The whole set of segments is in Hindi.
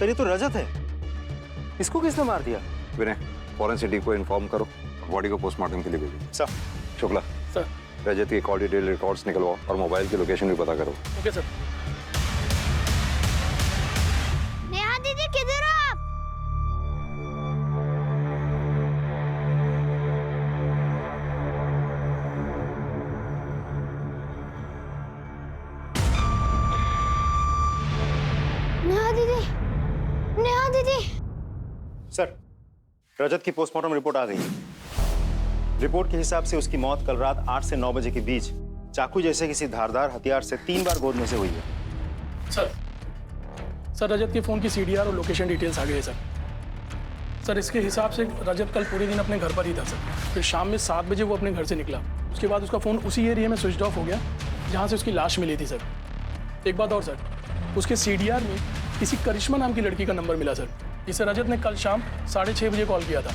सर ये तो रजत है, इसको किसने मार दिया? विनय, फॉरेंसिक टीम को इन्फॉर्म करो, बॉडी को पोस्टमार्टम के लिए भेजो। सर। शुक्ला सर। रजत की कॉल डिटेल रिकॉर्ड्स निकलवाओ और मोबाइल की लोकेशन भी पता करो। Okay sir. नेहा दीदी किधर हो आप? नेहा दीदी, नेहा दीदी। सर, रजत की पोस्टमार्टम रिपोर्ट आ गई है। रिपोर्ट के हिसाब से उसकी मौत कल रात 8 से 9 बजे के बीच चाकू जैसे किसी धारदार हथियार से 3 बार गोद में से हुई है। सर रजत के फोन की सीडीआर और लोकेशन डिटेल्स आ गए हैं सर। इसके हिसाब से रजत कल पूरे दिन अपने घर पर ही था सर। फिर शाम में 7 बजे वो अपने घर से निकला। उसके बाद उसका फोन उसी एरिया में स्विच ऑफ हो गया जहाँ से उसकी लाश मिली थी सर। एक बात और सर, उसके सीडीआर में किसी करिश्मा नाम की लड़की का नंबर मिला सर, जिसे रजत ने कल शाम 6:30 बजे कॉल किया था।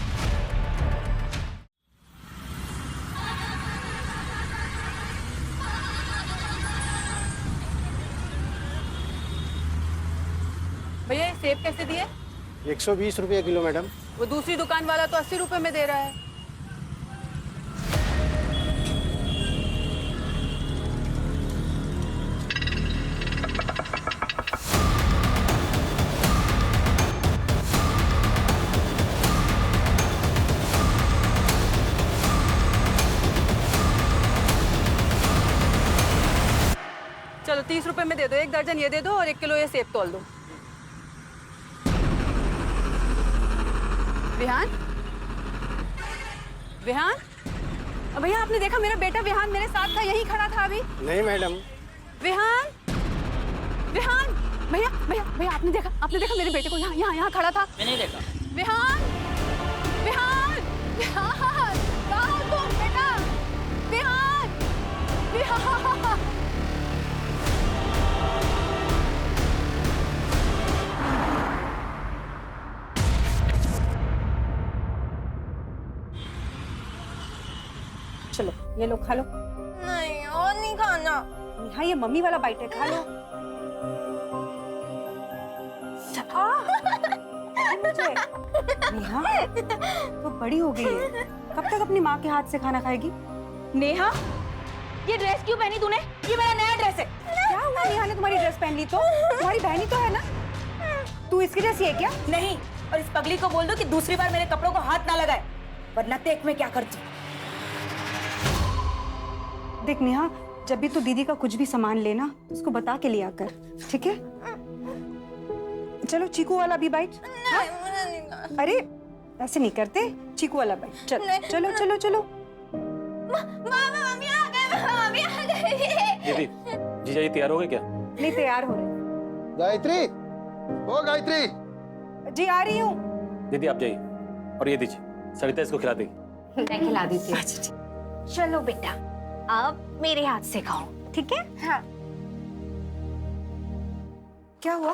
भैया ये सेब कैसे दिए? 120 रुपये किलो मैडम। वो दूसरी दुकान वाला तो 80 रुपए में दे रहा है। चलो 30 रुपए में दे दो, 1 दर्जन ये दे दो और 1 किलो ये सेब तोल दो। विहान, विहान, भैया आपने देखा मेरा बेटा विहान मेरे साथ था, यही खड़ा था अभी। नहीं मैडम। विहान, विहान, भैया भैया भैया आपने देखा मेरे बेटे को यहाँ खड़ा था? मैंने नहीं देखा। विहान, विहान, विहान, कहाँ हो तुम बेटा? विहान, विहान। चलो ये लो खा लो। नहीं और नहीं खाना। नेहा ये मम्मी वाला बाइट है, खा लो। मुझे नेहा तो बड़ी हो गई है, कब तक अपनी माँ के हाथ से खाना खाएगी? नेहा ये ड्रेस क्यों पहनी तूने? ये मेरा नया ड्रेस है। क्या हुआ नेहा ने तुम्हारी ड्रेस पहन ली तो? तुम्हारी बहनी तो है ना? तू इसकी जैसी है क्या? नहीं, और इस पगली को बोल दो कि दूसरी बार मेरे कपड़ों को हाथ ना लगाए, वरना देख मैं क्या करती। देख नेहा, जब भी तू दीदी का कुछ भी सामान लेना तो उसको बता के लिया कर, ठीक है? चलो चीकू वाला भी बाइट। नहीं मुझे नहीं खाना। अरे ऐसे नहीं करते, चीकू वाला बाइट। चलो चलो चलो चलो। मम्मी आ गए, मम्मी आ गए। दीदी, जीजा जी तैयार हो गए क्या? नहीं तैयार हो रहे। गायत्री, ओ गायत्री। जी आ रही हूँ। दीदी आप जाइए और ये दीजिए, सरिता इसको खिला देगी। मैं खिला देती हूँ। चलो बेटा अब मेरे हाथ से खाओ, ठीक है? हाँ। क्या हुआ?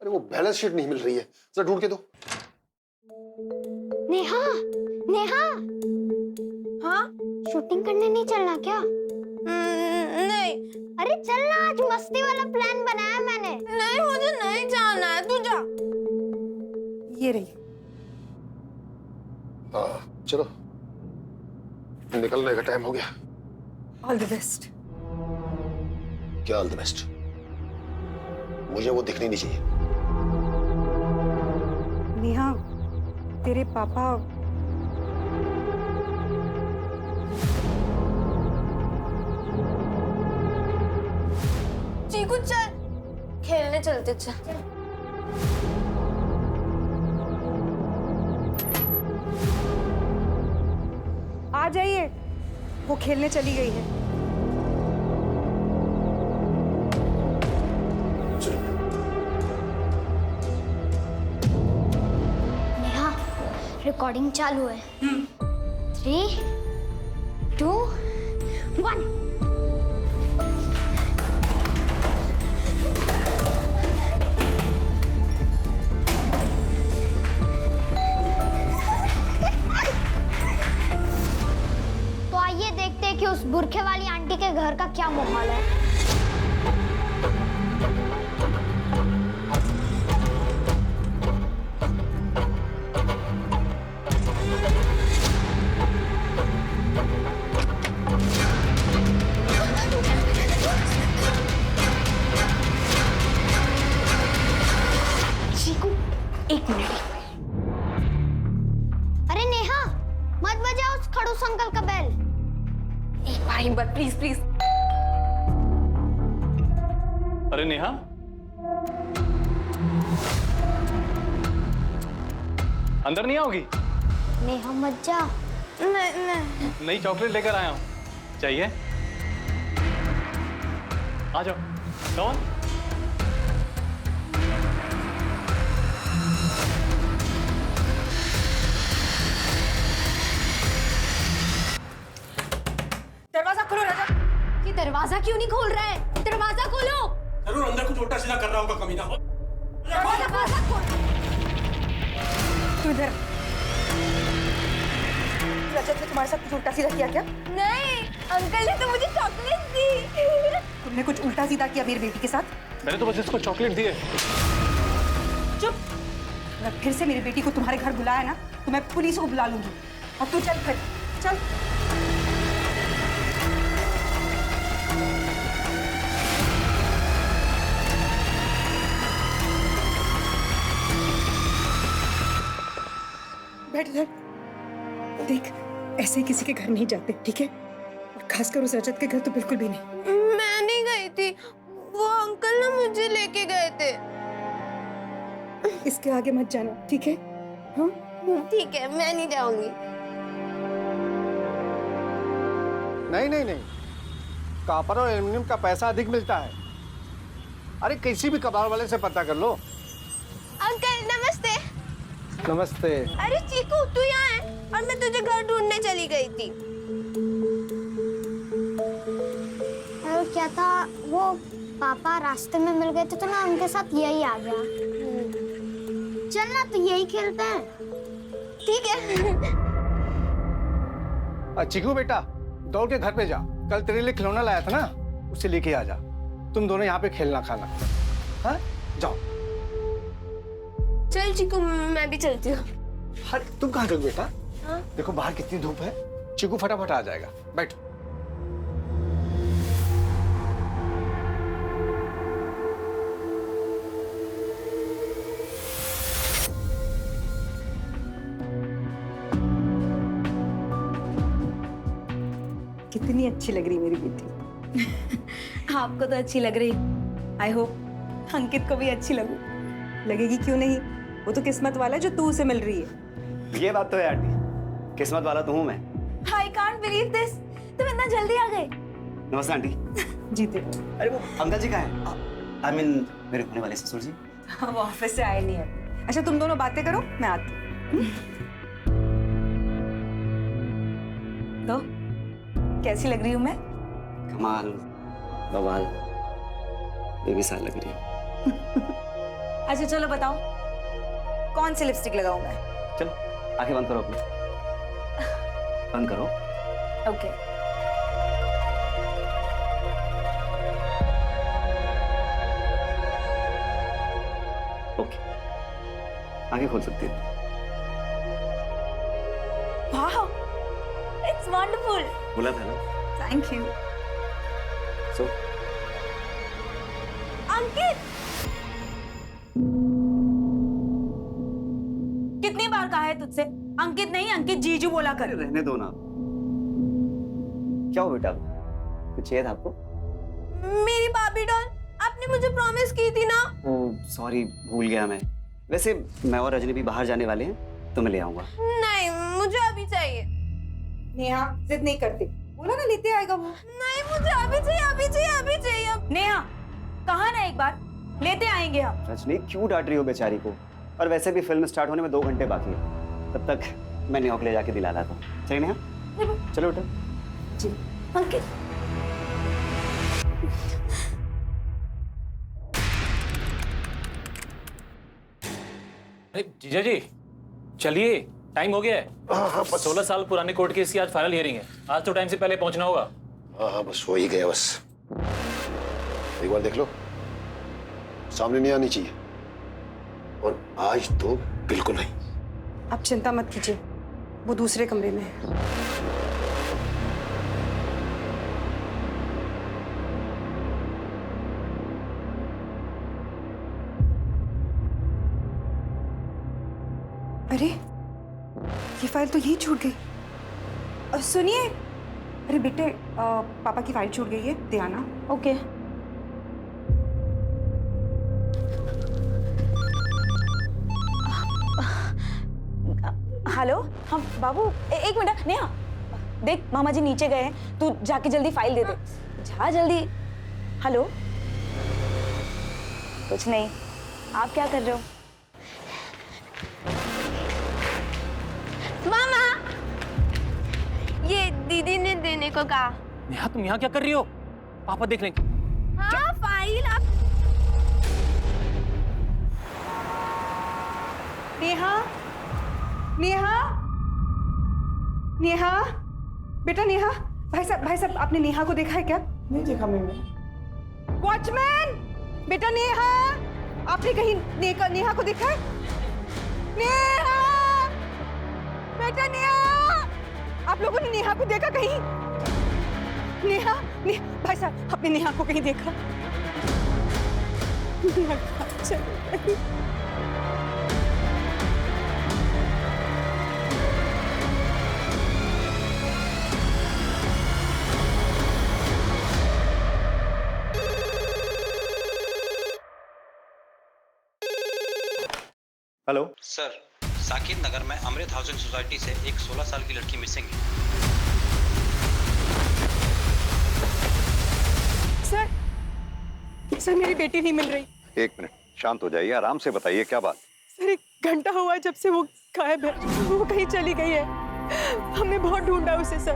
अरे वो बैलेंस शीट नहीं मिल रही है, जरा ढूंढ के दो। नेहा, नेहा। हाँ? शूटिंग करने नहीं चलना क्या? नहीं। अरे चलना, आज मस्ती वाला प्लान बनाया मैंने। नहीं मुझे नहीं जाना है, तू जा। ये रही। हाँ चलो, निकलने का टाइम हो गया। All the best. क्या ऑल द बेस्ट? मुझे वो दिखनी नहीं चाहिए। नेहा, तेरे पापा चीकू चल, खेलने चलते चल। आ जाइए, वो खेलने चली गई है। नेहा, रिकॉर्डिंग चालू है। 3, 2, 1। तो आइए देखते हैं कि उस बुरखे वाली आंटी के घर का क्या माहौल है। चीकू, एक मिनट। अरे नेहा, मत बजाओ उस खड़ूस अंकल का बेल। एक बार प्लीज प्लीज। अरे नेहा, अंदर नहीं आओगी? नेहा मत जा। नहीं। नई चॉकलेट लेकर आया हूँ, चाहिए? आ जाओ। कौन? दरवाजा खोलो रजत। ये दरवाजा क्यों नहीं खोल रहा है? दरवाजा खोलो। जरूर अंदर कुछ उल्टा सीधा कर रहा होगा कमीना। दरवाजा खोलो। तू इधर। रजत ने तुम्हारे साथ कुछ उल्टा सीधा किया क्या? नहीं, अंकल ने तो मुझे चॉकलेट दी। तुमने कुछ उल्टा सीधा किया मेरी बेटी के साथ? मैंने तो बस इसको चॉकलेट दी है। चुप। अगर फिर से मेरी बेटी को तुम्हारे घर बुलाया ना तो मैं पुलिस को बुला लूंगी। और तू चल फिर, चल। बैठ इधर। देख, ऐसे किसी के घर नहीं जाते, ठीक है? और खासकर उस रजत के घर तो बिल्कुल भी नहीं। मैं नहीं गई थी, वो अंकल ना मुझे लेके गए थे। इसके आगे मत जाना, ठीक है? हाँ? ठीक है, मैं नहीं जाऊंगी। नहीं नहीं नहीं, कॉपर और एल्युमिनियम का पैसा अधिक मिलता है। अरे किसी भी कबाड़ वाले से पता कर लो। अंकल नमस्ते। नमस्ते। अरे चीकू, तू यहाँ है और मैं तुझे घर ढूंढने चली गई थी। अरे क्या था, वो पापा रास्ते में मिल गए थे तो ना उनके साथ यही आ गया। चल ना, तो यही खेलते हैं। ठीक है। चिकू बेटा, दौड़ के घर पे जा। कल तेरे लिए खिलौना लाया था ना, उसे लेके आ जा। तुम दोनों यहाँ पे खेलना खाना। हाँ, जाओ। चल चीकू, मैं भी चलती हूँ। अरे तुम कहाँ चल बेटा? हाँ? देखो बाहर कितनी धूप है। चिकू फटाफट आ जाएगा, बैठो। कितनी अच्छी लग रही मेरी बेटी। आपको तो अच्छी लग रही। आई होप अंकित को भी अच्छी लगू। लगेगी क्यों नहीं? वो तो किस्मत वाला है जो तू उसे मिल रही है। ये बात तो है आंटी, किस्मत वाला तो हूँ मैं। आई कांट बिलीव दिस, तुम इतना जल्दी आ गए। नमस्ते आंटी। जीते। अरे वो अंकल जी कहाँ हैं? आई मीन मेरे होने वाले ससुर जी। वो ऑफिस से आए नहीं है। अच्छा तुम दोनों बातें करो, मैं आती हूँ। तो कैसी लग रही हूँ मैं? कमाल, बवाल, बेमिसाल लग रही है। अच्छा चलो बताओ, कौन सी लिपस्टिक लगाऊं मैं? चलो आंखें बंद करो अपनी, बंद करो। ओके। ओके, आंखें खोल सकती है। वाह, इट्स वंडरफुल। बोला था ना। Thank you. सो अंकित, कितनी बार कहा है तुझसे अंकित नहीं अंकित जीजू बोला कर। रहने दो ना। क्या हो बेटा, कुछ चाहिए था आपको? मेरी बाबी डॉल, आपने मुझे प्रॉमिस की थी ना। ओह सॉरी, भूल गया मैं। वैसे मैं और रजनी भी बाहर जाने वाले हैं, तो मैं ले आऊंगा। नहीं, मुझे अभी चाहिए। नेहा जिद नहीं करती, बोला ना लेते आएगा वो। नहीं, मुझे अभी चाहिए, अभी चाहिए, अभी चाहिए। नेहा कहा ना एक बार, लेते आएंगे हम। रजनी क्यों डांट रही हो बेचारी को? और वैसे भी फिल्म स्टार्ट होने में 2 घंटे बाकी है, तब तक मैं न्यूयॉर्क ले जाके दिला लाता हूँ। चलिए नेहा, चलो बेटा। जी अंकित। अरे जीजा जी, चलिए, टाइम हो गया है। 16 साल पुराने कोर्ट केस की आज फाइनल हियरिंग है। आज तो टाइम से पहले पहुंचना होगा। हाँ हाँ, बस हो ही गया। बस एक बार देख लो, सामने नहीं आनी चाहिए। और आज तो बिल्कुल नहीं। आप चिंता मत कीजिए, वो दूसरे कमरे में है। अरे ये फाइल तो यहीं छूट गई। सुनिए, अरे बेटे पापा की फाइल छूट गई है, दे आना। ओके। हेलो, हाँ बाबू, एक मिनट। नेहा देख, मामा जी नीचे गए हैं, तू जाके जल्दी फाइल दे दे। जा जल्दी। हेलो। कुछ नहीं, आप क्या कर रहे हो? मामा, ये दीदी ने देने को कहा। नेहा तुम यहाँ क्या कर रही हो? पापा देख लेंगे। हाँ, फाइल आप। नेहा, नेहा, नेहा, बेटा नेहा। भाई साहब आपने नेहा को देखा है क्या? नहीं देखा मैंने। वॉचमैन, बेटा नेहा, आपने कहीं नेहा को देखा है? नेहा, बेटा नेहा, आप लोगों ने नेहा को देखा कहीं? नेहा, भाई साहब आपने नेहा को कहीं देखा? नेहा कहाँ चली गई? हेलो सर, साकिब नगर में अमृत हाउसिंग सोसाइटी से एक 16 साल की लड़की मिसिंग है। सर मेरी बेटी नहीं मिल रही। एक मिनट, शांत हो जाइए, आराम से बताइए क्या बात। सर 1 घंटा हुआ है जब से वो गायब है, वो कहीं चली गई है। हमने बहुत ढूंढा उसे सर।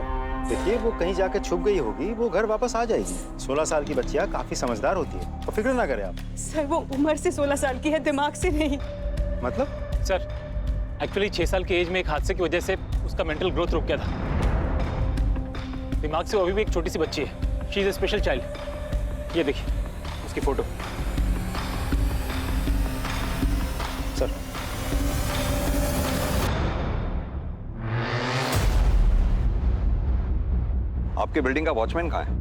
देखिए, वो कहीं जाके छुप गई होगी, वो घर वापस आ जाएगी। 16 साल की बच्चियां काफी समझदार होती है, तो फिक्र ना करें आप। सर वो उम्र से 16 साल की है, दिमाग से नहीं। मतलब? सर, एक्चुअली 6 साल की एज में एक हादसे की वजह से उसका मेंटल ग्रोथ रुक गया था। दिमाग से वो अभी भी एक छोटी सी बच्ची है। She is a special child. ये देखिए उसकी फोटो। सर, आपके बिल्डिंग का वॉचमैन कहाँ है?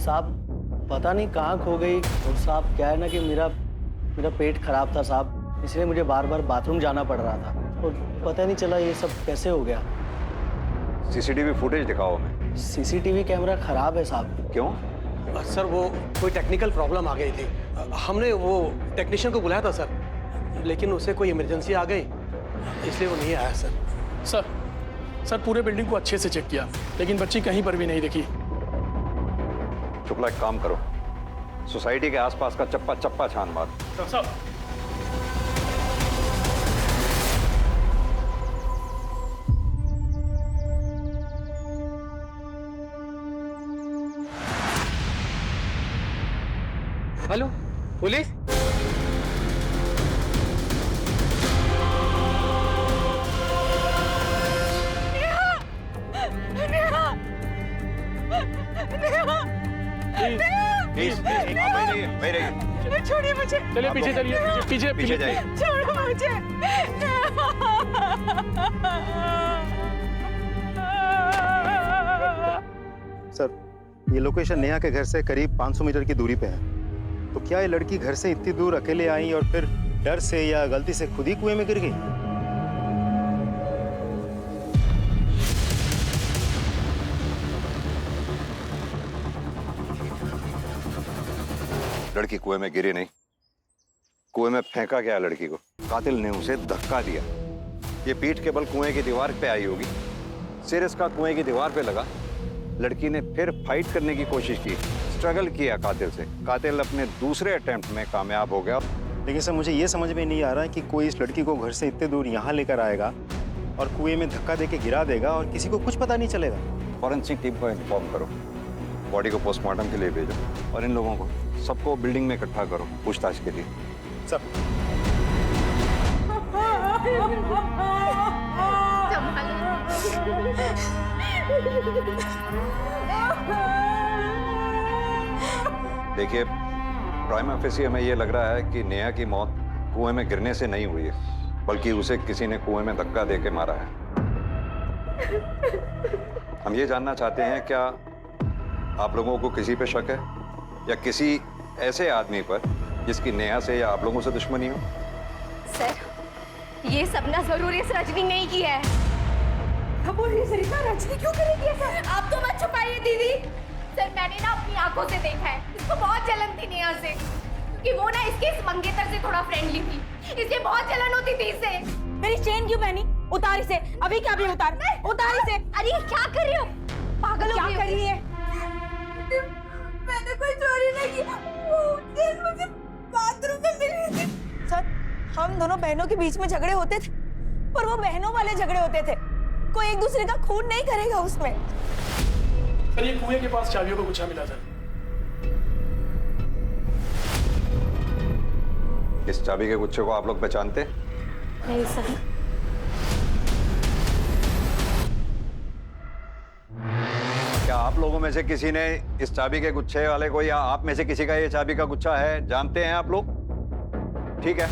साहब पता नहीं कहाँ खो गई। और साहब क्या है ना कि मेरा पेट खराब था साहब, इसलिए मुझे बार बार बाथरूम जाना पड़ रहा था और पता नहीं चला ये सब कैसे हो गया। सीसीटीवी फुटेज दिखाओ हमें। सीसीटीवी कैमरा खराब है साहब। क्यों? सर वो कोई टेक्निकल प्रॉब्लम आ गई थी, हमने वो टेक्नीशियन को बुलाया था सर, लेकिन उसे कोई इमरजेंसी आ गई, इसलिए वो नहीं आया सर। सर पूरे बिल्डिंग को अच्छे से चेक किया, लेकिन बच्ची कहीं पर भी नहीं दिखी। शुक्ला, एक काम करो, सोसाइटी के आसपास का चप्पा चप्पा छान मार। Sir hello police. छोड़िए मुझे। चलिए पीछे चलिए, पीछे जाइए। छोड़ो मुझे। सर, ये लोकेशन नेहा के घर से करीब 500 मीटर की दूरी पे है। तो क्या ये लड़की घर से इतनी दूर अकेले आई और फिर डर से या गलती से खुद ही कुएं में गिर गई? लड़की कुएं में गिरी नहीं, कुएं में फेंका गया लड़की को। कातिल ने उसे धक्का दिया। ये पीठ के बल कुएं की दीवार पे आई होगी, सिर इसका कुएं की दीवार पे लगा। लड़की ने फिर फाइट करने की कोशिश की, स्ट्रगल किया कातिल से। कातिल अपने दूसरे अटेम्प्ट में कामयाब हो गया। लेकिन सर मुझे ये समझ में नहीं आ रहा है कि कोई इस लड़की को घर से इतने दूर यहाँ लेकर आएगा और कुएं में धक्का देके गिरा देगा और किसी को कुछ पता नहीं चलेगा। फॉरेंसिक टीम को इन्फॉर्म करो, बॉडी को पोस्टमार्टम के लिए भेजो और इन लोगों को सबको बिल्डिंग में इकट्ठा करो पूछताछ के लिए। सर देखिए, प्राइमा फेसी हमें ये लग रहा है कि नेहा की मौत कुएं में गिरने से नहीं हुई है, बल्कि उसे किसी ने कुएं में धक्का देके मारा है। हम ये जानना चाहते हैं, क्या आप लोगों को किसी पे शक है या किसी ऐसे आदमी पर जिसकी नेहा से या आप लोगों से दुश्मनी हो? सर ये सपना जरूर इस रजनी ने ही किया है। क्या बोल रही है सरिता? रजनी क्यों करेगी ऐसा? आप तो मत छुपाइए दीदी। सर मैंने ना अपनी आंखों से देखा है, इसको बहुत जलन थी नेहा से, क्योंकि वो ना इसके इस मंगेतर से थोड़ा फ्रेंडली थी, इसलिए बहुत जलन होती थी इससे। मेरी चेन क्यों पहनी? उतार इसे, अभी क्या भी उतार, उतार इसे। अरे क्या कर रही हो? पागल हो क्या गई हो? कर रही है? मैंने कोई चोरी नहीं की, वो चेन मुझे बाथरूम में मिली थी। सर, हम दोनों बहनों के बीच में झगड़े होते थे, पर वो बहनों वाले झगड़े होते थे, कोई एक दूसरे का खून नहीं करेगा उसमें। सर ये कुएं के पास चाबियों का गुच्छा मिला सर। इस चाबी के गुच्छे को आप लोग पहचानते? नहीं सर। क्या आप लोगों में से किसी ने इस चाबी के गुच्छे वाले को, या आप में से किसी का ये चाबी का गुच्छा है, जानते हैं आप लोग? ठीक है,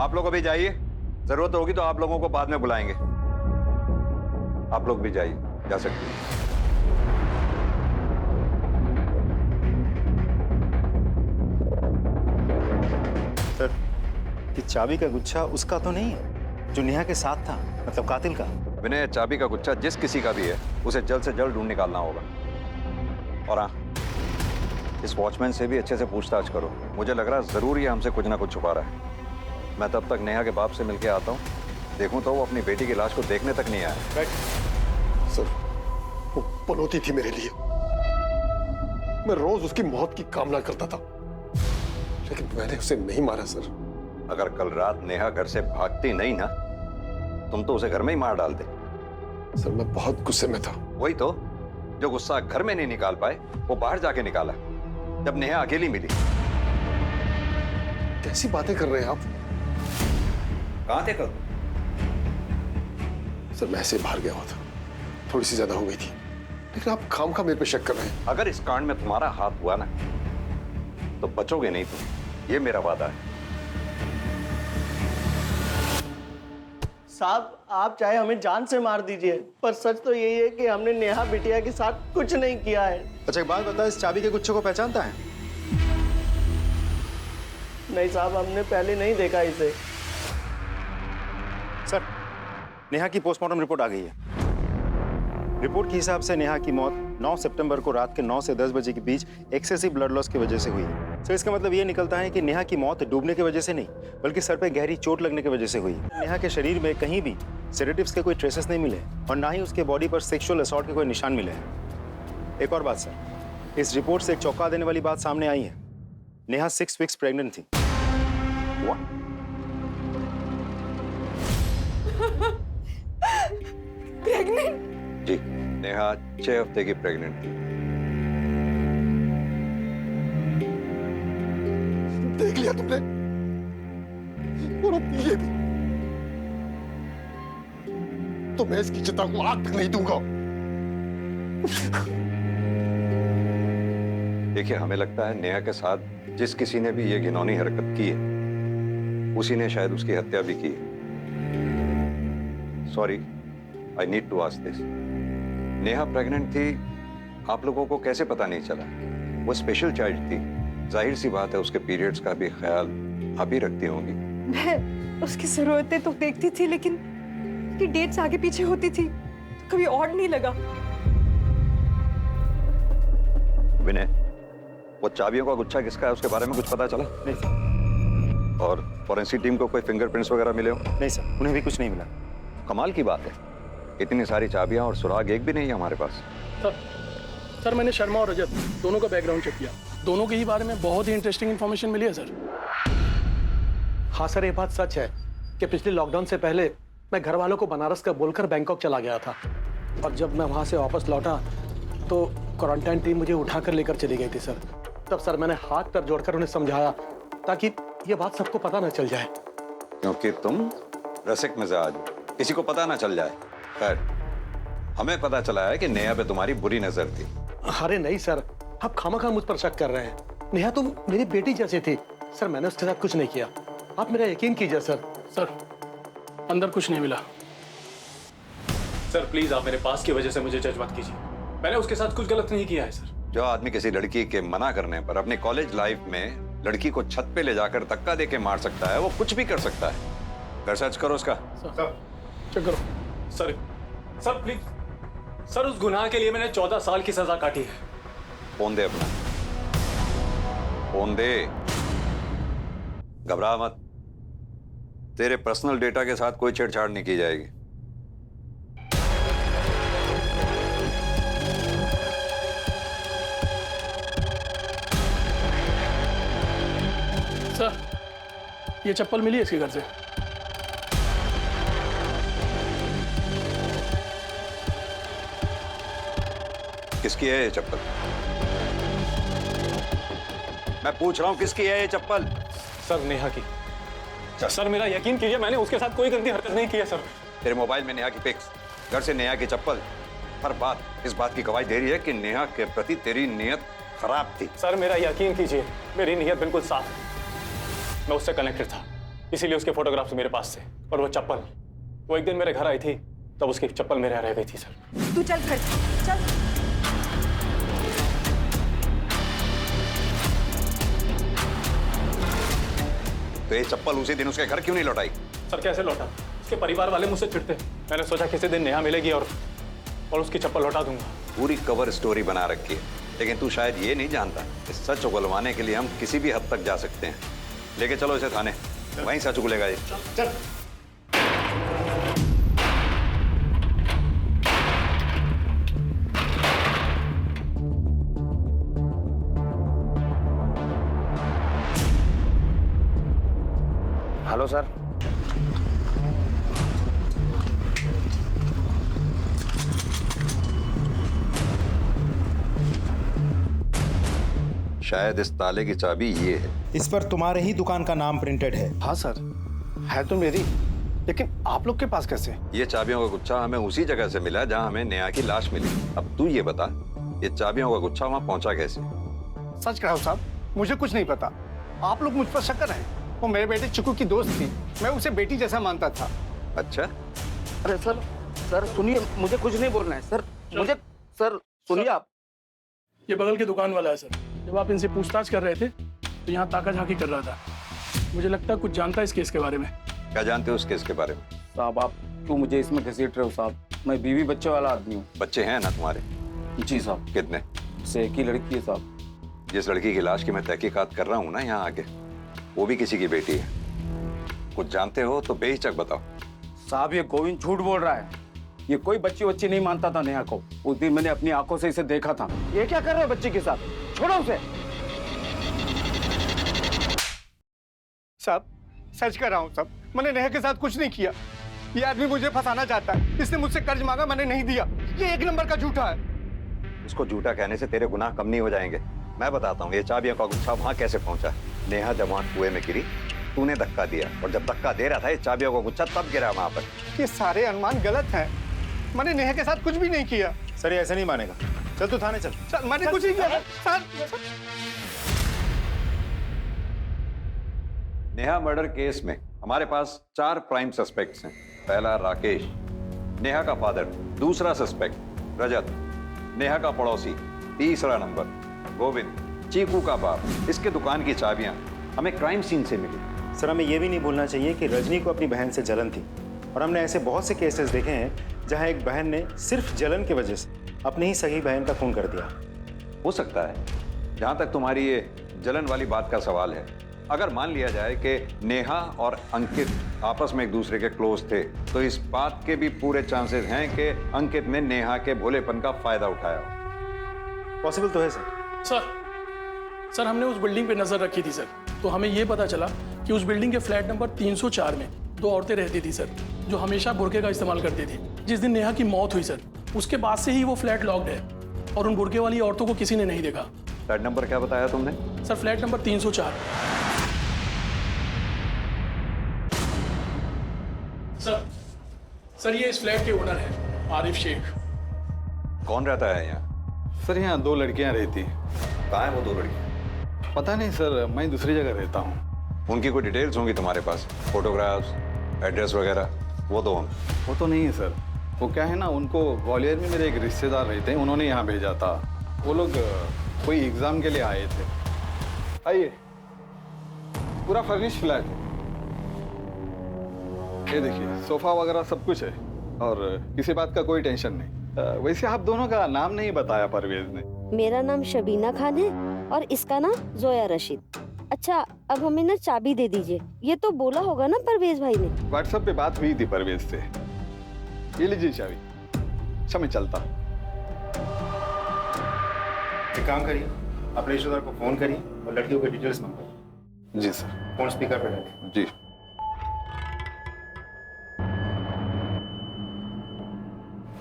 आप लोग अभी जाइए, जरूरत होगी तो आप लोगों को बाद में बुलाएंगे। आप लोग भी जाइए, जा सकते हैं। सर ये चाबी का गुच्छा उसका तो नहीं है जो नेहा के साथ था, मतलब कातिल का? विनय, चाबी का गुच्छा जिस किसी का भी है उसे जल्द से जल्द ढूंढ निकालना होगा। और हाँ, इस वॉचमैन से भी अच्छे से पूछताछ करो, मुझे लग रहा है जरूर ये हमसे कुछ ना कुछ छुपा रहा है। मैं तब तक नेहा के बाप से मिलके आता हूँ, देखूं तो वो अपनी बेटी की लाश को देखने तक नहीं आया। सर वो पनौती थी मेरे लिए, मैं रोज उसकी मौत की कामना करता था, लेकिन मैंने उसे नहीं मारा सर। अगर कल रात नेहा घर से भागती नहीं ना, तुम तो उसे घर में ही मार डालते। सर मैं बहुत गुस्से में था। वही तो, जो गुस्सा घर में नहीं निकाल पाए वो बाहर जाके निकाला जब नेहा अकेली मिली। कैसी बातें कर रहे हैं आप? कहां थे कल? सर मैं ऐसे बाहर गया हुआ था, थोड़ी सी ज्यादा हो गई थी, लेकिन आप खामखा मेरे पे शक कर रहे हैं। अगर इस कांड में तुम्हारा हाथ हुआ ना तो बचोगे नहीं तुम, ये मेरा वादा है। साहब, आप चाहे हमें जान से मार दीजिए, पर सच तो यही है कि हमने नेहा बिटिया के साथ कुछ नहीं किया है। अच्छा एक बात बता, इस चाबी के गुच्छे को पहचानता है? नहीं साहब, हमने पहले नहीं देखा इसे। सर नेहा की पोस्टमार्टम रिपोर्ट आ गई है। रिपोर्ट के हिसाब से नेहा की मौत 9 सितंबर को रात के 9 से 10 बजे के बीच एक्सेसिव ब्लड लॉस की वजह से हुई है। सर इसका मतलब ये निकलता है कि नेहा की मौत डूबने की वजह से नहीं, बल्कि सर पे गहरी चोट लगने की वजह से हुई। नेहा के शरीर में कहीं भी सेडेटिव्स के कोई ट्रेसेस नहीं मिले और ना ही उसके बॉडी पर सेक्सुअल असॉल्ट के कोई निशान मिले हैं। एक और बात सर, इस रिपोर्ट से एक चौंका देने वाली बात सामने आई है। नेहा 6 वीक्स प्रेग्नेंट थी। प्रेग्नेंट? जी, नेहा 6 हफ्ते की प्रेग्नेंट थी। देख लिया तुमने? और अब ये भी। तो मैं इसकी चिता को आग तक नहीं दूंगा। देखिए, हमें लगता है नेहा के साथ जिस किसी ने भी ये घिनौनी हरकत की है, उसी ने शायद उसकी हत्या भी की है। Sorry, I need to ask this. Neha pregnant थी, आप लोगों को कैसे पता नहीं चला? वो स्पेशल चाइल्ड थी, जाहिर सी बात है उसके पीरियड्स का भी ख्याल आप ही रखती होंगी। मैं उसकी जरूरतें तो देखती थी, लेकिन उसकी डेट्स आगे पीछे होती थी तो कभी ऑड नहीं लगा। विनय, वो चाबियों का गुच्छा किसका है, उसके बारे में कुछ पता चला? नहीं सर। और फॉरेंसिक टीम को कोई फिंगरप्रिंट्स वगैरह मिले हो? नहीं सर, उन्हें भी कुछ नहीं मिला। कमाल की बात है, इतनी सारी चाबियां और सुराग एक भी नहीं है हमारे पास। सर मैंने शर्मा और रजत दोनों का बैकग्राउंड चेक किया, दोनों के ही बारे में बहुत ही इंटरेस्टिंग इन्फॉर्मेशन मिली है सर। हाँ सर, ये बात सच है कि पिछले लॉकडाउन से पहले मैं घर वालों को बनारस का बोलकर बैंकॉक चला गया था, और जब मैं वहाँ से वापस लौटा तो क्वारंटाइन टीम मुझे उठाकर लेकर चली गई थी सर। तब सर मैंने हाथ पैर जोड़कर उन्हें समझाया ताकि ये बात सबको पता न चल जाए। क्योंकि तुम रसिक मिजाज, किसी को पता ना चल जाए। खैर, हमें पता चला है कि नेहा पे तुम्हारी बुरी नजर थी। अरे नहीं सर, आप खामखा मुझ पर शक कर रहे हैं। नेहा तो मेरी बेटी जैसी थी सर, मैंने उसके साथ कुछ नहीं किया, आप मेरा यकीन कीजिए सर। सर अंदर कुछ नहीं मिला। सर प्लीज आप मेरे पास की वजह से मुझे जज मत कीजिए, मैंने उसके साथ कुछ गलत नहीं किया है सर। जो आदमी किसी लड़की के मना करने पर अपनी कॉलेज लाइफ में लड़की को छत पे ले जाकर धक्का देके मार सकता है, वो कुछ भी कर सकता है। घर सर्च करो उसका। चेक करो। सर सर प्लीज सर, उस गुनाह के लिए मैंने 14 साल की सजा काटी है। फोन दे अपना, फोन दे। घबरा मत, तेरे पर्सनल डेटा के साथ कोई छेड़छाड़ नहीं की जाएगी। सर ये चप्पल मिली है इसके घर से। किसकी है ये चप्पल? मैं पूछ रहा हूं किसकी है ये चप्पल? सर नेहा की। सर मेरा यकीन कीजिए, मैंने उसके साथ कोई गंदी हरकत नहीं की है सर। तेरे मोबाइल में नेहा की पिक्स, घर से नेहा की चप्पल, हर बात इस बात की गवाही दे रही है कि नेहा के प्रति तेरी नीयत खराब थी। सर मेरा यकीन कीजिए, मेरी नीयत बिल्कुल साफ है। मैं उससे कनेक्टेड था, इसीलिए उसके फोटोग्राफ्स मेरे पास थे। और वो चप्पल, वो एक दिन मेरे घर आई थी, तब उसकी चप्पल मेरे यहाँ रह गई थी सर। तू चल घर चल। तो ये चप्पल उसी दिन उसके घर क्यों नहीं लौटाई? सर कैसे लौटा? उसके परिवार वाले मुझसे चिढ़ते। मैंने सोचा किसी दिन नेहा मिलेगी और उसकी चप्पल लौटा दूंगा। पूरी कवर स्टोरी बना रखी है, लेकिन तू शायद ये नहीं जानता कि सच उगलवाने के लिए हम किसी भी हद तक जा सकते हैं। लेके चलो इसे थाने, वहीं सच उगलेगा ये। चल। Hello sir. शायद इस ताले की चाबी ये है। इस पर तुम्हारे ही दुकान का नाम प्रिंटेड है। हाँ सर, है तो मेरी, लेकिन आप लोग के पास कैसे? ये चाबियों का गुच्छा हमें उसी जगह से मिला जहां हमें नेहा की लाश मिली। अब तू ये बता, ये चाबियों का गुच्छा वहां पहुंचा कैसे? सच कहो साहब, मुझे कुछ नहीं पता। आप लोग मुझ पर शक कर रहे हैं। वो मेरे बेटे चिकू की दोस्त थी, मैं उसे बेटी जैसा मानता था। अच्छा, अरे सर सुनिए, मुझे कुछ नहीं बोलना है सर। मुझे सर सुनिए आप। ये बगल के दुकान वाला है सर। जब आप इनसे पूछताछ कर रहे थे तो यहाँ ताका झाकी कर रहा था। मुझे लगता है कुछ जानता है इस केस के बारे में। क्या जानते हो उस केस के बारे में? साहब आप क्यों मुझे इसमें घसीट रहे हो साहब? मैं बीवी बच्चे वाला आदमी हूँ। बच्चे हैं ना तुम्हारे? जी साहब। कितने? से एक ही लड़की है साहब। जिस लड़की की लाश की मैं तहकीकात कर रहा हूँ ना यहाँ आके, वो भी किसी की बेटी है। कुछ जानते हो तो बेहिचक बताओ। साहब ये गोविंद झूठ बोल रहा है। ये कोई बच्ची नहीं मानता था नेहा को। उस दिन मैंने अपनी आंखों से इसे देखा था। ये क्या कर रहे हो बच्चे के साथ? छोड़ो उसे। साहब सच कर रहा हूँ साहब, मैंने नेहा के साथ कुछ नहीं किया। ये आदमी मुझे फंसाना चाहता है। इसने मुझसे कर्ज मांगा, मैंने नहीं दिया। ये एक नंबर का झूठा है। उसको झूठा कहने से तेरे गुनाह कम नहीं हो जाएंगे। मैं बताता हूँ ये चाबियों का गुच्छा वहां कैसे पहुंचा। नेहा जब वहां कुएं में गिरी, तूने धक्का दिया, और जब धक्का दे रहा था ये चाबियों का गुच्छा तब गिरा वहां पर। ये सारे अनुमान गलत हैं। मैंने नेहा के साथ कुछ भी नहीं किया। सर ये ऐसे नहीं मानेगा। चल तू थाने चल। सर मैंने कुछ नहीं किया सर। नेहा मर्डर केस में हमारे पास 4 प्राइम सस्पेक्ट्स हैं। पहला राकेश, नेहा का फादर। दूसरा सस्पेक्ट रजत, नेहा का पड़ोसी। तीसरा नंबर गोविंद, चीकू का बाप। इसके दुकान की चाबियां हमें क्राइम सीन से मिली। सर हमें यह भी नहीं भूलना चाहिए कि रजनी को अपनी बहन से जलन थी, और हमने ऐसे बहुत से केसेस देखे हैं जहां एक बहन ने सिर्फ जलन की वजह से अपनी ही सगी बहन का खून कर दिया। हो सकता है, जहां तक तुम्हारी ये जलन वाली बात का सवाल है, अगर मान लिया जाए कि नेहा और अंकित आपस में एक दूसरे के क्लोज थे, तो इस बात के भी पूरे चांसेस हैं कि अंकित ने नेहा के भोलेपन का फायदा उठाया हो। पॉसिबल तो है सर हमने उस बिल्डिंग पे नजर रखी थी सर, तो हमें ये पता चला कि उस बिल्डिंग के फ्लैट नंबर 304 में 2 औरतें रहती थी सर, जो हमेशा बुर्के का इस्तेमाल करती थी। जिस दिन नेहा की मौत हुई सर, उसके बाद से ही वो फ्लैट लॉक्ड है, और उन बुर्के वाली औरतों को किसी ने नहीं देखा। फ्लैट नंबर क्या बताया तुमने? Sir flat number 304। सर ये इस फ्लैट के ओनर हैं, आरिफ शेख। कौन रहता है यहाँ? सर यहाँ 2 लड़कियाँ रहती हैं। कहाँ है वो 2 लड़कियाँ? पता नहीं सर, मैं दूसरी जगह रहता हूँ। उनकी कोई डिटेल्स होंगी तुम्हारे पास? फोटोग्राफ्स, एड्रेस वगैरह? वो दो हम। वो तो नहीं है सर। वो क्या है ना, उनको ग्वालियर में मेरे एक रिश्तेदार रहते हैं, उन्होंने यहाँ भेजा था। वो लोग कोई एग्ज़ाम के लिए आए थे। आइए, पूरा फर्निश फ्लैट है। ये देखिए सोफा वगैरह सब कुछ है और किसी बात का कोई टेंशन नहीं। वैसे आप दोनों का नाम नहीं बताया परवेज ने। मेरा नाम शबीना खान है और इसका नाम जोया रशीद। अच्छा, अब हमें ना चाबी दे दीजिए। ये तो बोला होगा ना परवेज भाई ने। व्हाट्सएप पे बात हुई थी परवेज से। ये लीजिए चाबी। अच्छा मैं चलता हूँ। एक काम करिए, अपने रिश्तेदार को फोन करिए और लड़कियों के डिटेल्स मांगो। जी सर। फोन स्पीकर पे डालिए। जी।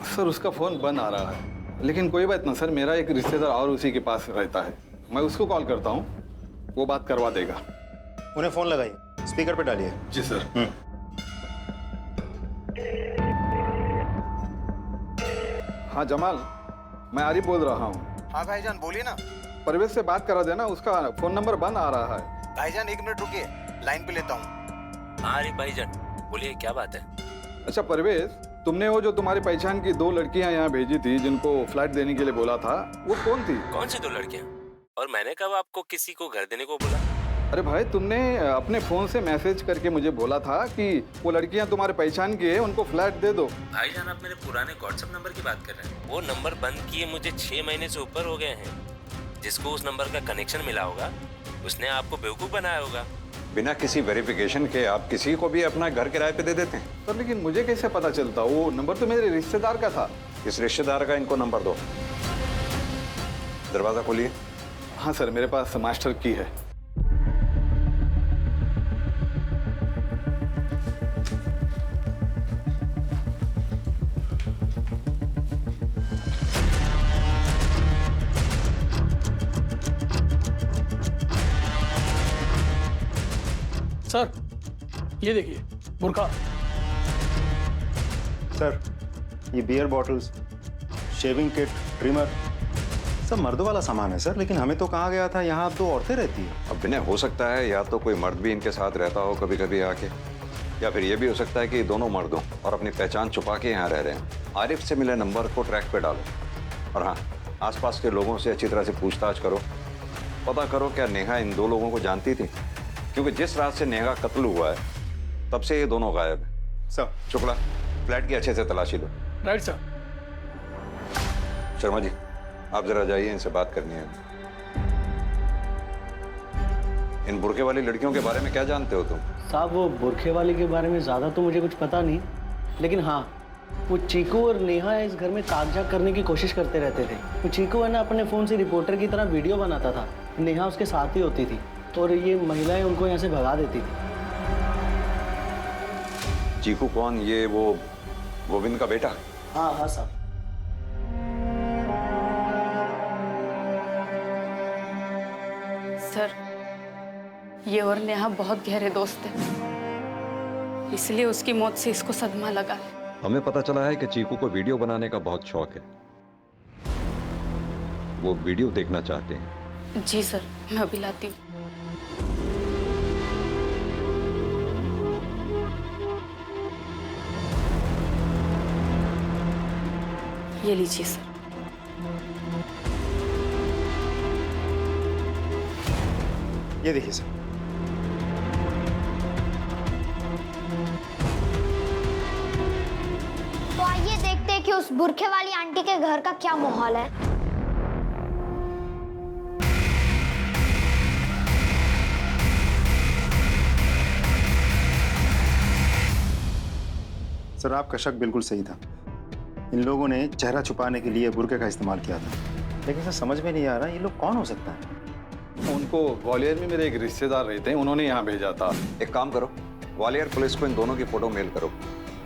सर उसका फोन बंद आ रहा है, लेकिन कोई बात ना सर, मेरा एक रिश्तेदार और उसी के पास रहता है, मैं उसको कॉल करता हूँ, वो बात करवा देगा। उन्हें फोन लगाइए, स्पीकर पे डालिए। जी सर। हाँ जमाल, मैं आरिफ बोल रहा हूँ। हाँ भाईजान बोलिए ना। परवेज से बात करा देना, उसका फोन नंबर बंद आ रहा है। भाईजान 1 मिनट रुकिए, लाइन पे लेता हूँ। हाँ अरे भाईजान बोलिए, क्या बात है? अच्छा परवेज, तुमने वो जो तुम्हारी पहचान की 2 लड़कियां यहाँ भेजी थी जिनको फ्लैट देने के लिए बोला था, वो कौन थी? कौन सी 2 लड़कियां? और मैंने कब आपको किसी को घर देने को बोला? अरे भाई, तुमने अपने फोन से मैसेज करके मुझे बोला था कि वो लड़कियां तुम्हारे पहचान की है, उनको फ्लैट दे दो। भाईजान आप मेरे पुराने व्हाट्सएप नंबर की बात कर रहे हैं? वो नंबर बंद किए मुझे 6 महीने से ऊपर हो गए हैं। जिसको उस नंबर का कनेक्शन मिला होगा उसने आपको बेवकूफ बनाया होगा। बिना किसी वेरिफिकेशन के आप किसी को भी अपना घर किराए पे दे देते हैं। सर लेकिन मुझे कैसे पता चलता? वो नंबर तो मेरे रिश्तेदार का था। इस रिश्तेदार का इनको नंबर दो। दरवाजा खोलिए। हाँ सर, मेरे पास मास्टर की है। सर ये देखिए बुरखा। सर ये beer bottles, shaving kit, trimmer, सब मर्दों वाला सामान है सर, लेकिन हमें तो कहा गया था यहाँ 2 औरतें रहती हैं। अब विनय, हो सकता है या तो कोई मर्द भी इनके साथ रहता हो कभी कभी आके, या फिर ये भी हो सकता है कि दोनों मर्द हों और अपनी पहचान छुपा के यहाँ रह रहे हैं। आरिफ से मिले नंबर को ट्रैक पे डालो और हाँ, आसपास के लोगों से अच्छी तरह से पूछताछ करो। पता करो क्या नेहा इन 2 लोगों को जानती थी, क्योंकि जिस रात से नेहा का कत्ल हुआ है तब से ये दोनों गायब है। सर शुक्ला, फ्लैट की अच्छे से तलाशी लो। Right sir. शर्मा जी आप जरा जाइए, इनसे बात करनी है। इन बुरखे वाली लड़कियों के बारे में क्या जानते हो तुम? साहब वो बुरखे वाली के बारे में ज़्यादा तो मुझे कुछ पता नहीं, लेकिन हाँ वो चीकू और नेहा इस घर में कागजात करने की कोशिश करते रहते थे। वो चीकू है ना अपने फ़ोन से रिपोर्टर की तरह वीडियो बनाता था, नेहा उसके साथ ही होती थी और ये महिलाएं उनको यहाँ से भगा देती थी। चीकू कौन? ये वो गोविंद का बेटा? हाँ हाँ साहब। सर ये और नेहा बहुत गहरे दोस्त हैं, इसलिए उसकी मौत से इसको सदमा लगा है। हमें पता चला है कि चीकू को वीडियो बनाने का बहुत शौक है। वो वीडियो देखना चाहते हैं। जी सर, मैं अभी लाती हूँ। ये लीजिए सर। ये देखिए सर। तो आइए देखते हैं कि उस बुरखे वाली आंटी के घर का क्या माहौल है। सर आपका शक बिल्कुल सही था। इन लोगों ने चेहरा छुपाने के लिए बुरके का इस्तेमाल किया था, लेकिन सर समझ में नहीं आ रहा ये लोग कौन हो सकता है। उनको ग्वालियर में मेरे एक रिश्तेदार रहते हैं, उन्होंने यहाँ भेजा था। एक काम करो, ग्वालियर पुलिस को इन दोनों की फोटो मेल करो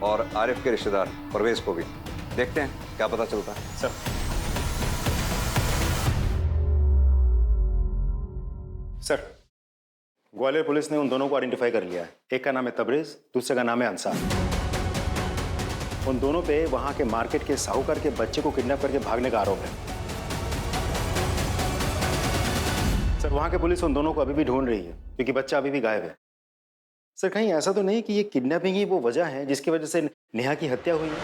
और आरिफ के रिश्तेदार परवेज को भी। देखते हैं क्या पता चलता है। सर सर ग्वालियर पुलिस ने उन दोनों को आइडेंटिफाई कर लिया है। एक का नाम है तबरेज, दूसरे का नाम है अंसार। उन दोनों पे वहां के मार्केट के साहूकार के बच्चे को किडनैप करके भागने का आरोप है। सर वहां के पुलिस उन दोनों को अभी भी ढूंढ रही है क्योंकि बच्चा अभी भी गायब है। सर कहीं ऐसा तो नहीं कि ये किडनैपिंग ही वो वजह है जिसकी वजह से नेहा की हत्या हुई है?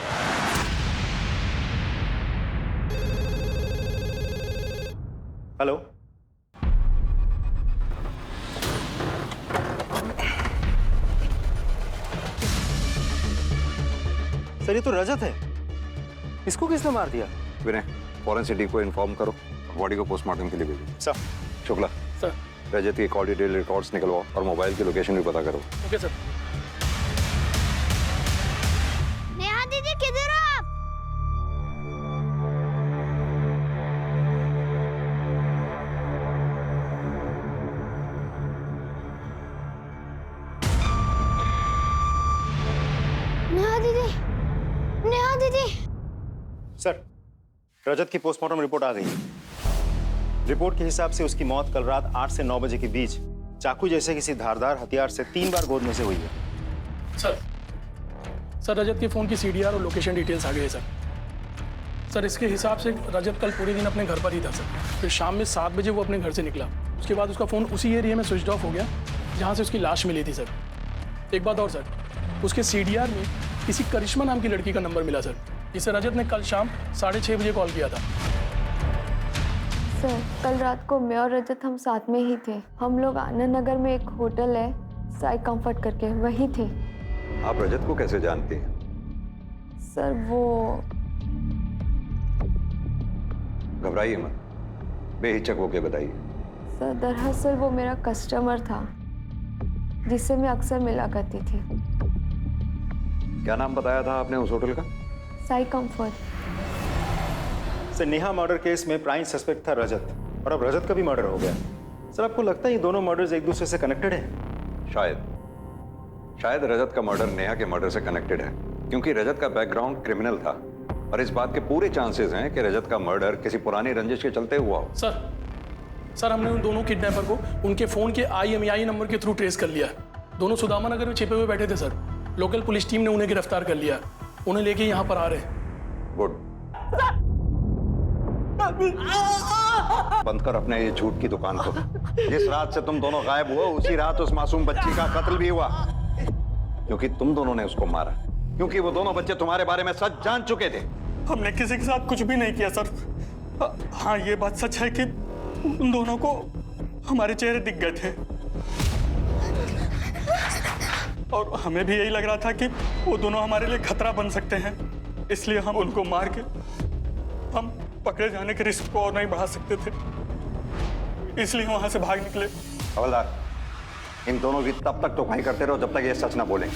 हेलो सर ये तो रजत है, इसको किसने मार दिया? विनय, फॉरेंसिक को इन्फॉर्म करो, बॉडी को पोस्टमार्टम के लिए भेजो। सर। शुक्ला, सर। रजत की कॉल डिटेल रिकॉर्ड्स निकलवाओ और मोबाइल की लोकेशन भी पता करो। Okay sir. नेहा दीदी किधर हो आप? नेहा दीदी, नेहा दीदी। सर, रजत की पोस्टमार्टम रिपोर्ट आ गई है। रिपोर्ट के हिसाब से उसकी मौत कल रात 8 से 9 बजे के बीच चाकू जैसे किसी धारदार हथियार से 3 बार गोद में से हुई है। सर रजत के फोन की सीडीआर और लोकेशन डिटेल्स आ गए हैं सर। इसके हिसाब से रजत कल पूरे दिन अपने घर पर ही था सर। फिर शाम में 7 बजे वो अपने घर से निकला। उसके बाद उसका फ़ोन उसी एरिया में स्विच ऑफ हो गया जहाँ से उसकी लाश मिली थी सर। एक बात और सर, उसके सीडीआर में किसी करिश्मा नाम की लड़की का नंबर मिला सर, जिसे रजत ने कल शाम 6:30 बजे कॉल किया था। सर कल रात को मैं और रजत हम साथ में ही थे। हम लोग आनंद नगर में एक होटल है साई कंफर्ट करके, वही थे। आप रजत को कैसे जानती हैं? सर वो घबराइए मत, बेहिचक होके बताइए। सर दरअसल वो मेरा कस्टमर था जिससे मैं अक्सर मिला करती थी। क्या नाम बताया था आपने उस होटल का? Sai comfort. Sir Neha murder case में प्राइम सस्पेक्ट था रजत, और अब रजत का भी मर्डर हो गया। सर आपको लगता है ये दोनों मर्डर्स एक दूसरे से कनेक्टेड हैं? शायद रजत का मर्डर नेहा के मर्डर से कनेक्टेड है, क्योंकि रजत का बैकग्राउंड क्रिमिनल था और इस बात के पूरे चांसेस हैं कि रजत का मर्डर किसी पुरानी रंजिश के चलते हुआ हो। सर हमने उन दोनों किडनैपर को उनके फोन के IMEI नंबर के थ्रू ट्रेस कर लिया। दोनों सुदामा नगर में छिपे हुए बैठे थे सर। लोकल पुलिस टीम ने उन्हें गिरफ्तार कर लिया, उन्हें लेके यहाँ पर आ रहे हैं। गुड। बंद कर अपने ये झूठ की दुकान को। जिस रात से तुम दोनों गायब हुए उसी रात उस मासूम बच्ची का कत्ल भी हुआ, क्योंकि तुम दोनों ने उसको मारा, क्योंकि वो दोनों बच्चे तुम्हारे बारे में सच जान चुके थे। हमने किसी के साथ कुछ भी नहीं किया सर। हाँ ये बात सच है कि उन दोनों को हमारे चेहरे दिख गए थे और हमें भी यही लग रहा था कि वो दोनों हमारे लिए खतरा बन सकते हैं, इसलिए हम उनको मार के हम पकड़े जाने के रिस्क को और नहीं बढ़ा सकते थे, इसलिए वहां से भाग निकले। हवलदार, इन दोनों की तब तक टोकाई करते रहो जब तक ये सच ना बोलें।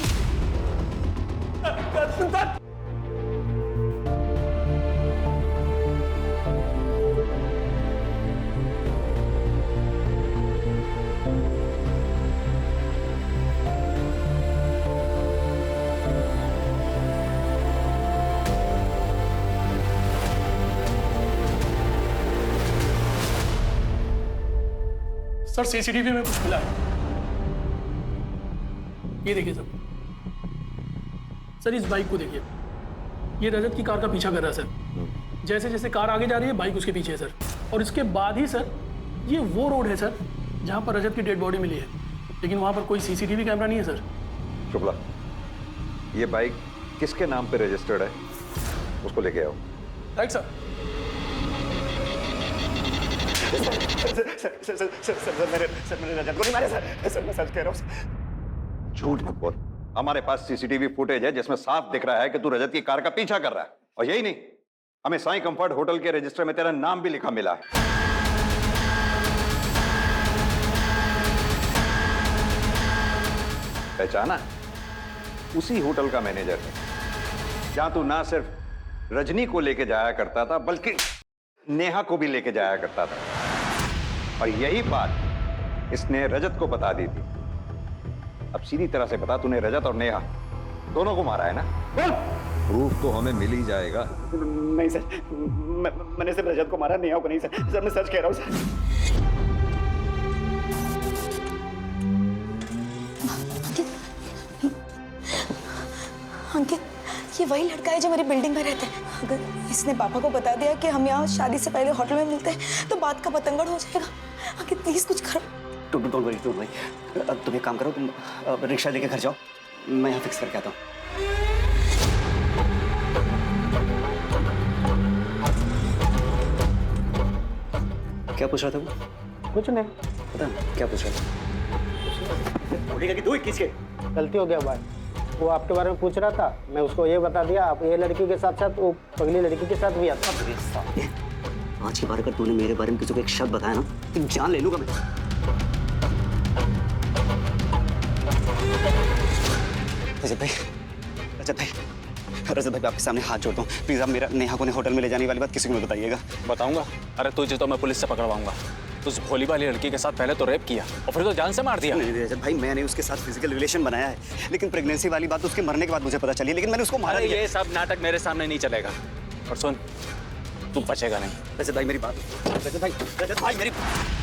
सर CCTV में कुछ मिला है, ये देखिए सर इस बाइक को देखिए, ये रजत की कार का पीछा कर रहा है सर। जैसे जैसे कार आगे जा रही है बाइक उसके पीछे है सर। और इसके बाद ही सर ये वो रोड है सर जहां पर रजत की डेड बॉडी मिली है, लेकिन वहां पर कोई CCTV कैमरा नहीं है सर। शुक्ला, ये बाइक किसके नाम पे रजिस्टर्ड है, उसको लेके आओ। Right sir. मैंने रजत को नहीं मारा सर, मैं सच कह रहा हूँ। झूठ मत बोल, हमारे पास CCTV फुटेज है जिसमें साफ दिख रहा है कि तू रजत की कार का पीछा कर रहा है। और यही नहीं, हमें साई कंफर्ट होटल के रजिस्टर में तेरा नाम भी लिखा मिला है। पहचाना? उसी होटल का मैनेजर है जहां तू ना सिर्फ रजनी को लेके जाया करता था बल्कि नेहा को भी लेके जाया करता था। और यही बात इसने रजत को बता दी थी। अब सीधी तरह से बता, तूने रजत और नेहा दोनों को मारा है ना? प्रूफ तो हमें मिल ही जाएगा। नहीं सर, मैंने सिर्फ रजत को मारा, नेहा को नहीं सर। सर मैं सच कह रहा हूँ सर। अंकित, ये वही लड़का है जो मेरी बिल्डिंग में रहता है। अगर इसने पापा को बता दिया कि हम यहाँ शादी से पहले होटल में मिलते हैं तो बात का बतंगड़ हो जाएगा। अंकित प्लीज कुछ करो। Don't worry. तुम एक काम करो, तुम रिक्शा लेके घर जाओ, मैं यहाँ फिक्स करके आता हूँ। क्या पूछ रहा था वो? कुछ नहीं। पता नहीं क्या पूछ रहा था? बोलेगा कि 2 21 के। गलती हो गया भाई। वो आपके बारे में पूछ रहा था, मैं उसको ये बता दिया आप ये लड़की के साथ साथ वो पगली लड़की के साथ भी आता। आज की बार अगर तूने मेरे बारे में किसी को एक शब्द बताया ना तो जान ले लूंगा मैं। रजत भाई, रजत भाई, रजत भाई आपके सामने हाथ जोड़ता हूँ, प्लीज आप मेरा नेहा को होटल में ले जाने वाली बात किसी को मत बताइएगा। बताऊंगा? अरे तुझे तो मैं पुलिस से पकड़वाऊंगा। उस भोली वाली लड़की के साथ पहले तो रेप किया और फिर तो जान से मार दिया। नहीं रजत भाई, मैंने उसके साथ फिजिकल रिलेशन बनाया है, लेकिन प्रेगनेंसी वाली बात उसके मरने के बाद मुझे पता चली, लेकिन मैंने उसको मारा। ये सब नाटक मेरे सामने नहीं चलेगा। और सुन, तू बचेगा नहीं। रजत भाई मेरी बात, रजत भाई मेरी।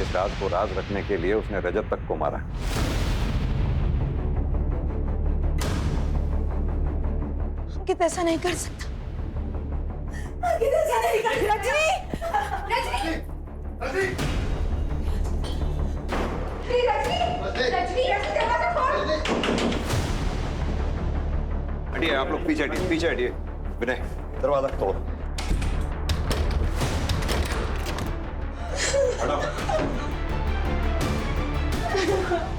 इस राज को राज रखने के लिए उसने रजत तक को मारा। अंकित ऐसा नहीं कर सकता। अंकित ऐसा नहीं कर सकता। रजनी! रजनी! हटिए आप लोग, पीछे हटिए, पीछे हटिए। विनय दरवाजा तोड़।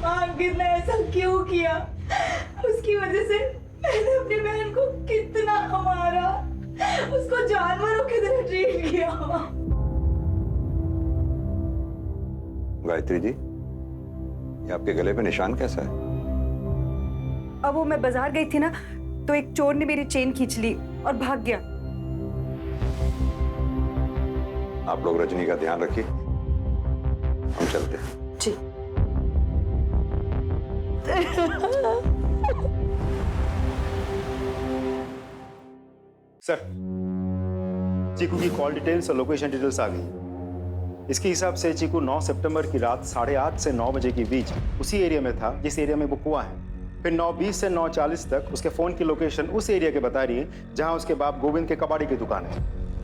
अंकित ने ऐसा क्यों किया? उसकी वजह से मैंने अपनी बहन को कितना मारा, उसको जानवरों की तरह ट्रीट किया। गायत्री जी, ये आपके गले पे निशान कैसा है? अब वो मैं बाजार गई थी ना, तो एक चोर ने मेरी चेन खींच ली और भाग गया। आप लोग रजनी का ध्यान रखिए, हम चलते हैं। जी। सर, चीकू की कॉल डिटेल्स और लोकेशन डिटेल्स आ गई। इसके हिसाब से चीकू 9 सितंबर की रात 8:30 से 9 बजे के बीच उसी एरिया में था जिस एरिया में वो कुआं है। फिर 9:20 से 9:40 तक उसके फ़ोन की लोकेशन उस एरिया के बता रही है जहां उसके बाप गोविंद के कबाड़ी की दुकान है।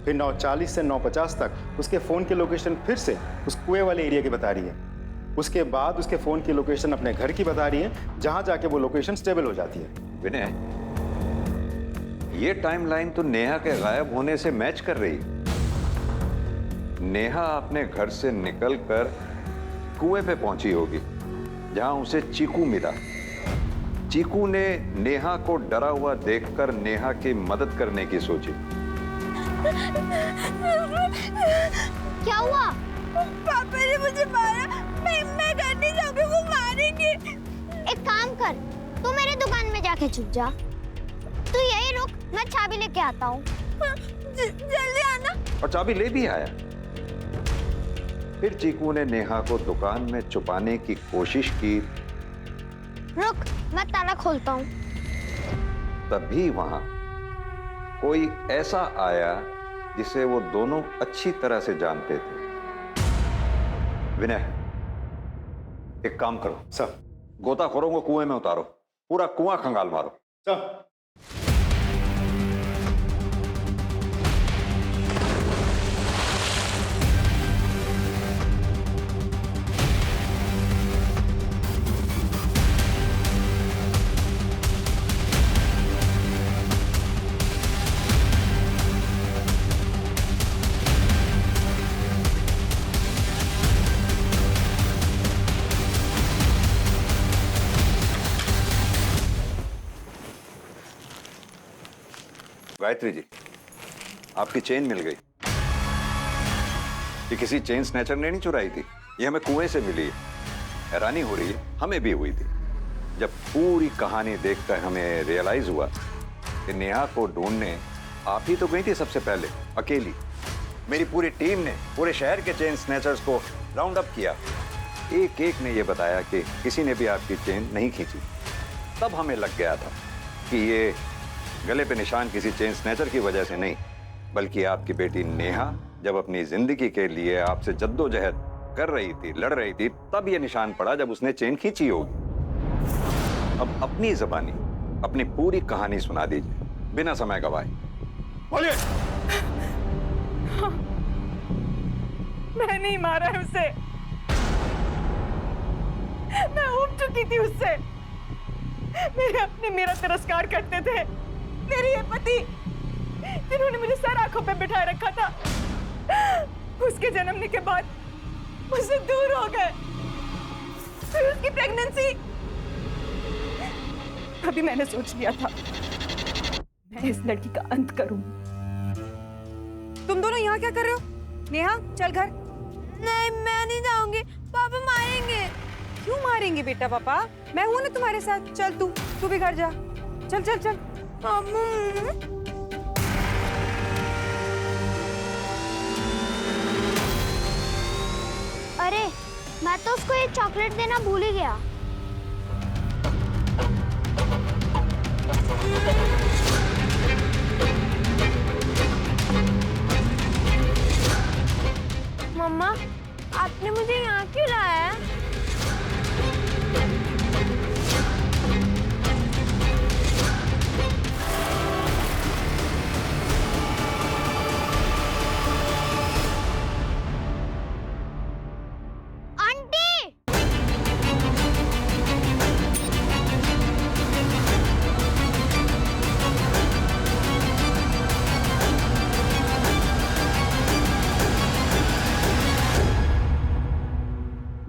फिर 9:40 से 9:50 तक उसके फ़ोन की लोकेशन फिर से उस कुएं वाले एरिया की बता रही है। उसके बाद उसके फ़ोन की लोकेशन अपने घर की बता रही है, जहां जाके वो लोकेशन स्टेबल हो जाती है। विनय, ये टाइमलाइन तो नेहा के गायब होने से मैच कर रही है। नेहा अपने घर से निकलकर कुएं पे पहुंची होगी जहां उसे चीकू मिला। चीकू ने नेहा को डरा हुआ देखकर नेहा की मदद करने की सोची। क्या हुआ? पापा ने मुझे मारा। मैं घर नहीं जाऊंगी, वो मारेंगे। एक काम कर, तू मेरे दुकान में जाके छुप जा। तू यही रुक, मैं चाबी लेके आता हूँ। जल्दी आना। और चाबी ले भी आया। फिर चीकू ने नेहा को दुकान में छुपाने की कोशिश की। रुक, मैं ताला खोलता हूँ। तभी वहां कोई ऐसा आया जिसे वो दोनों अच्छी तरह से जानते थे। विनय, एक काम करो सर, गोताखोरों को कुएं में उतारो, पूरा कुआं खंगाल मारो। सर। गायत्री जी, आपकी चेन मिल गई। ये किसी चेन स्नैचर ने नहीं चुराई थी, ये हमें कुएं से मिली है। हैरानी हो रही है, हमें भी हुई थी जब पूरी कहानी देखकर हमें रियलाइज हुआ कि नेहा को ढूंढने आप ही तो गई थी सबसे पहले, अकेली। मेरी पूरी टीम ने पूरे शहर के चेन स्नैचर्स को राउंड अप किया। एक एक ने यह बताया कि किसी ने भी आपकी चेन नहीं खींची। तब हमें लग गया था कि ये गले पे निशान किसी चेन स्नैचर की वजह से नहीं, बल्कि आपकी बेटी नेहा जब अपनी जिंदगी के लिए आपसे जद्दोजहद कर रही थी, लड़ रही थी, तब ये निशान पड़ा जब उसने चेन खींची होगी। अब अपनी ज़बानी अपनी पूरी कहानी सुना दीजिए बिना समय गवाए। बोलिए। मैं नहीं मारा है उसे, मैं उब चुकी थी उससे। मेरे अपने मेरा तिरस्कार करते थे। मेरे ये पति जिन्होंने मुझे सर आंखों पे बिठा रखा था, उसके जन्मने के बाद मुझसे दूर हो गए। फिर उसकी प्रेगनेंसी, अभी मैंने सोच लिया था, मैं इस लड़की का अंत करूं। तुम दोनों यहाँ क्या कर रहे हो? नेहा चल घर। नहीं, मैं नहीं जाऊंगी, पापा मारेंगे। क्यों मारेंगे बेटा पापा? मैं हूं ना तुम्हारे साथ। चल तू भी घर जा। चल चल चल। अरे मैं तो उसको एक चॉकलेट देना भूल ही गया। मम्मा, आपने मुझे यहाँ क्यों लाया है?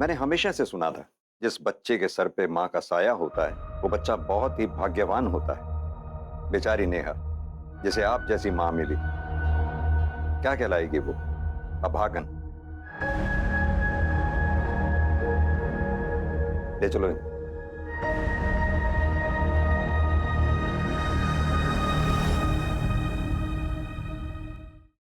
मैंने हमेशा से सुना था जिस बच्चे के सर पे माँ का साया होता है वो बच्चा बहुत ही भाग्यवान होता है। बेचारी नेहा जिसे आप जैसी माँ मिली, क्या कहलाएगी वो? अभागन। ले चलो।